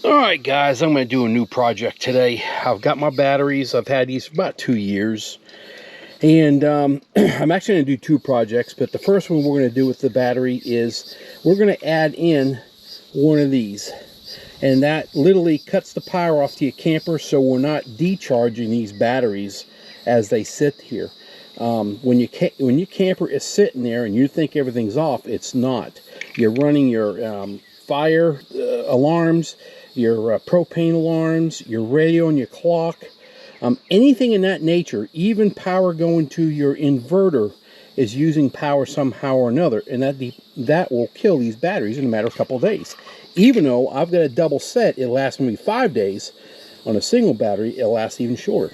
Alright guys, I'm going to do a new project today. I've got my batteries. I've had these for about 2 years. And I'm actually going to do two projects, but the first one we're going to do with the battery is we're going to add in one of these. And that literally cuts the power off to your camper, so we're not decharging these batteries as they sit here. When your camper is sitting there and you think everything's off, it's not. You're running your fire alarms, your propane alarms, your radio and your clock, anything in that nature. Even power going to your inverter is using power somehow or another, and that will kill these batteries in a matter of a couple of days. Even though I've got a double set, it lasts maybe 5 days. On a single battery, it'll last even shorter.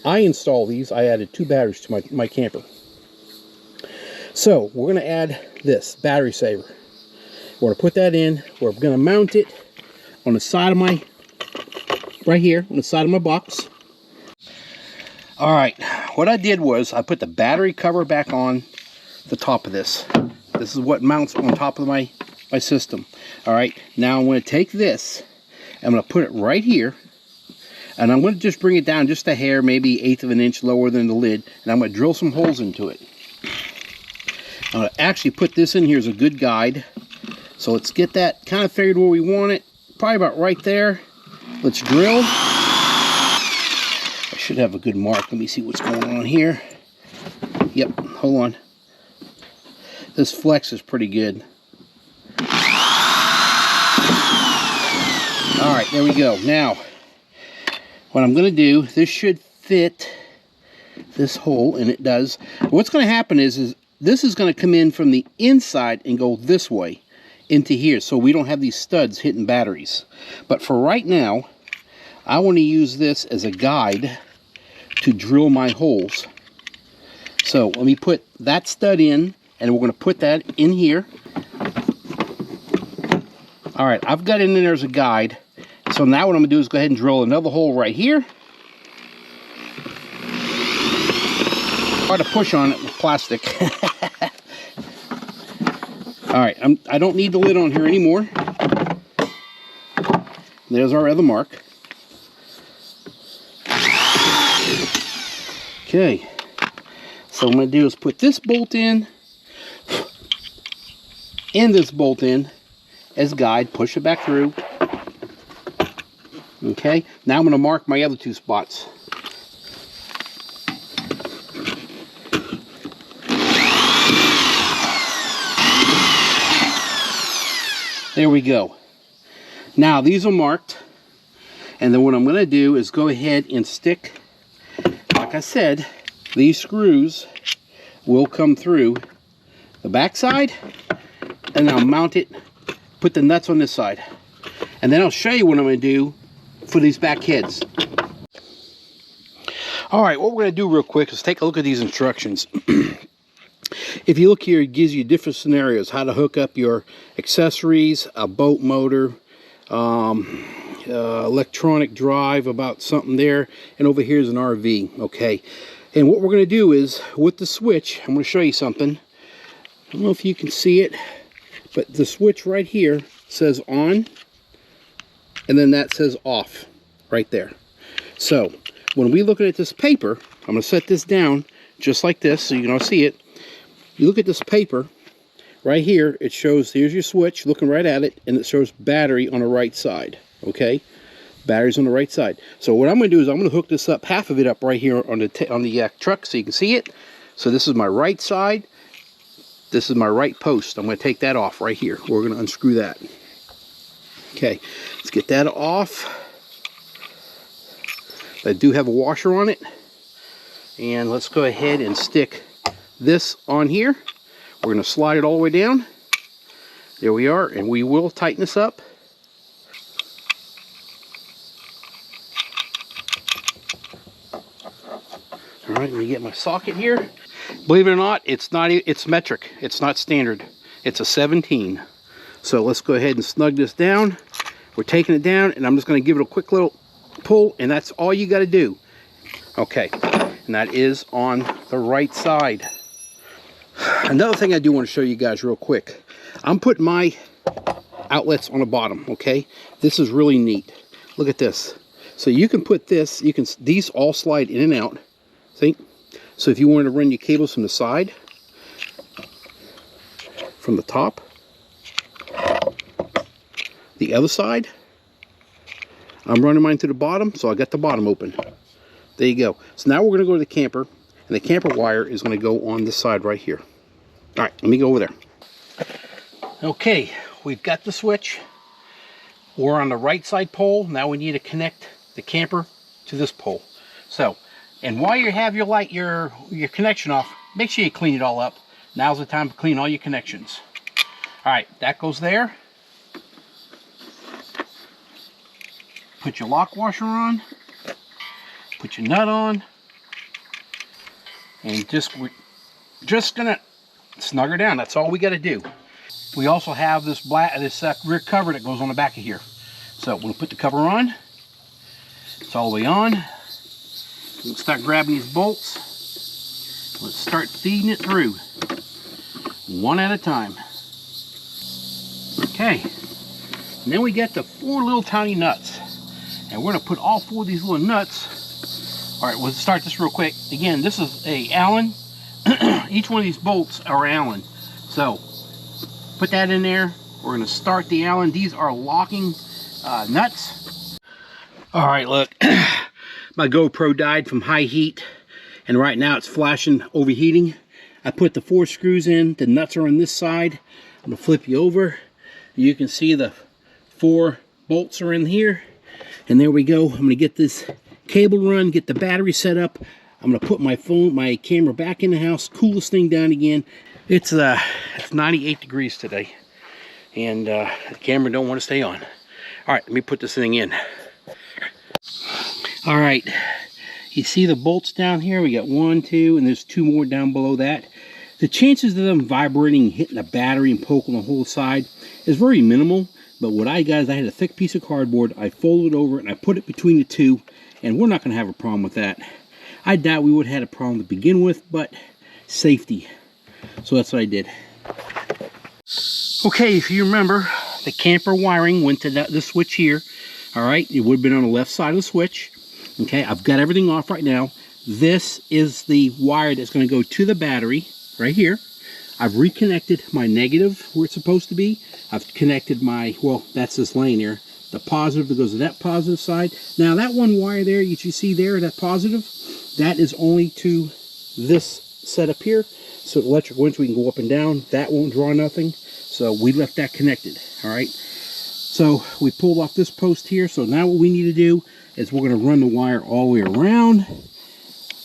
I installed these. I added 2 batteries to my camper. So we're going to add this battery saver. We're going to put that in. We're going to mount it on the side of my, right here, on the side of my box. All right, what I did was I put the battery cover back on the top of this. This is what mounts on top of my system. All right, now I'm going to take this, I'm going to put it right here, and I'm going to just bring it down just a hair, maybe 1/8 of an inch lower than the lid, and I'm going to drill some holes into it. I'm going to actually put this in here as a good guide. So let's get that kind of figured where we want it. Probably about right there. Let's drill. I should have a good mark. Let me see what's going on here. Yep, hold on. This flex is pretty good. All right, there we go. Now, what I'm going to do, this should fit this hole, and it does. What's going to happen is this is going to come in from the inside and go this way into here, so we don't have these studs hitting batteries. But for right now, I want to use this as a guide to drill my holes. So let me put that stud in, and we're going to put that in here. All right, I've got it in there as a guide. So now what I'm going to do is go ahead and drill another hole right here. Hard to push on it with plastic. All right, I don't need the lid on here anymore. There's our other mark. Okay, so what I'm going to do is put this bolt in and this bolt in as guide, push it back through. Okay, now I'm going to mark my other 2 spots. There we go. Now these are marked, and then what I'm going to do is go ahead and stick, like I said, these screws will come through the back side, and I'll mount it, put the nuts on this side, and then I'll show you what I'm going to do for these back heads. All right, what we're going to do real quick is take a look at these instructions. If you look here, it gives you different scenarios, how to hook up your accessories, a boat motor, electronic drive, about something there, and over here is an RV. Okay, and what we're going to do is with the switch, I'm going to show you something. I don't know if you can see it, but the switch right here says on, and then that says off right there. So when we look at this paper, I'm going to set this down just like this so you can all see it. You look at this paper right here, it shows, here's your switch, looking right at it, and it shows battery on the right side. Okay, batteries on the right side. So what I'm going to do is I'm going to hook this up, half of it up right here on the truck so you can see it. So this is my right side, this is my right post. I'm going to take that off right here. We're going to unscrew that. Okay, let's get that off. I do have a washer on it, and let's go ahead and stick this on here. We're going to slide it all the way down. There we are, and we will tighten this up. All right, let me get my socket here. Believe it or not, it's metric. It's not standard. It's a 17. So let's go ahead and snug this down. We're taking it down, and I'm just going to give it a quick little pull, and that's all you got to do. Okay, and that is on the right side. Another thing I do want to show you guys real quick. I'm putting my outlets on the bottom, okay? This is really neat. Look at this. So you can put this, these all slide in and out, see? So if you wanted to run your cables from the side, from the top, the other side, I'm running mine to the bottom, so I got the bottom open. There you go. So now we're going to go to the camper, and the camper wire is going to go on this side right here. All right, let me go over there. Okay, we've got the switch. We're on the right side pole. Now we need to connect the camper to this pole. So, and while you have your connection off, make sure you clean it all up. Now's the time to clean all your connections. All right, that goes there. Put your lock washer on. Put your nut on. And we're just gonna snug her down. That's all we got to do. We also have this rear cover that goes on the back of here. So we'll put the cover on. It's all the way on. We'll start grabbing these bolts. Let's start feeding it through, one at a time. Okay. And then we get the 4 little tiny nuts. And we're going to put all 4 of these little nuts. All right, we'll start this real quick. Again, this is a Allen. Each one of these bolts are Allen. So put that in there. We're going to start the Allen. These are locking nuts. All right, look. My GoPro died from high heat, and right now it's flashing overheating. I put the 4 screws in. The nuts are on this side. I'm going to flip you over. You can see the 4 bolts are in here. And there we go. I'm going to get this cable run, get the battery set up. I'm going to put my camera back in the house, cool this thing down again. It's 98 degrees today, and the camera don't want to stay on. All right, let me put this thing in. All right, you see the bolts down here? We got 1, 2, and there's 2 more down below that. The chances of them vibrating, hitting the battery and poking the whole side is very minimal. But what I got is I had a thick piece of cardboard. I folded it over and I put it between the 2, and we're not going to have a problem with that. I doubt we would have had a problem to begin with, but safety. So that's what I did. Okay, if you remember, the camper wiring went to this switch here. All right, it would have been on the left side of the switch. Okay, I've got everything off right now. This is the wire that's going to go to the battery right here. I've reconnected my negative where it's supposed to be. I've connected my, well, that's this lane here. The positive that goes to that positive side. Now that one wire there, you see there, that positive, that is only to this setup here. So electric winch, we can go up and down. That won't draw nothing. So we left that connected, all right? So we pulled off this post here. So now what we need to do is we're gonna run the wire all the way around.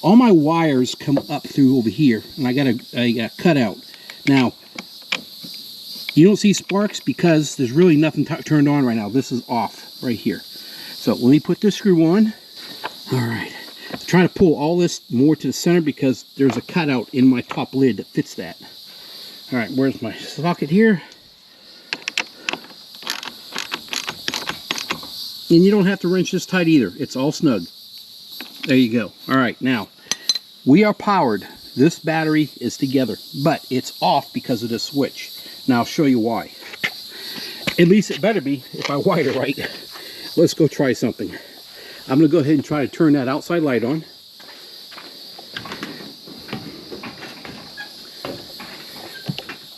All my wires come up through over here, and I got a cutout. Now, you don't see sparks because there's really nothing turned on right now. This is off right here. So let me put this screw on. All right. I'm trying to pull all this more to the center because there's a cutout in my top lid that fits that. All right, where's my socket here? And you don't have to wrench this tight either. It's all snug. There you go. All right, now we are powered. This battery is together, but it's off because of this switch. Now I'll show you why. At least it better be if I wire it right. Let's go try something. I'm gonna go ahead and try to turn that outside light on.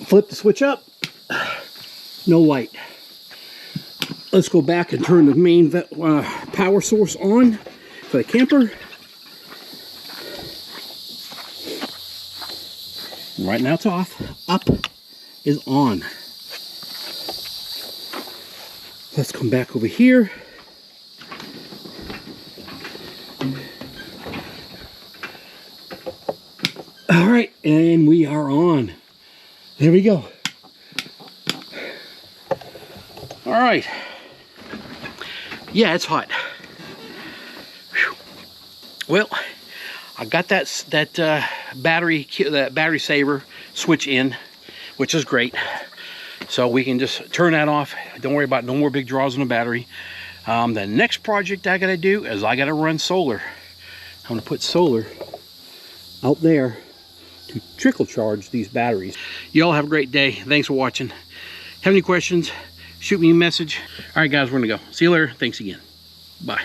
Flip the switch up. No light. Let's go back and turn the main power source on for the camper. Right now it's off. Up is on. Let's come back over here. All right, and we are on. There we go. All right. Yeah, it's hot. Whew. Well, I got that battery saver switch in, which is great. So we can just turn that off. Don't worry about no more big draws on the battery. The next project I gotta do is I gotta run solar. I'm gonna put solar out there to trickle charge these batteries. You all have a great day. Thanks for watching. Have any questions? shoot me a message. All right, guys, we're gonna go. See you later. Thanks again. Bye.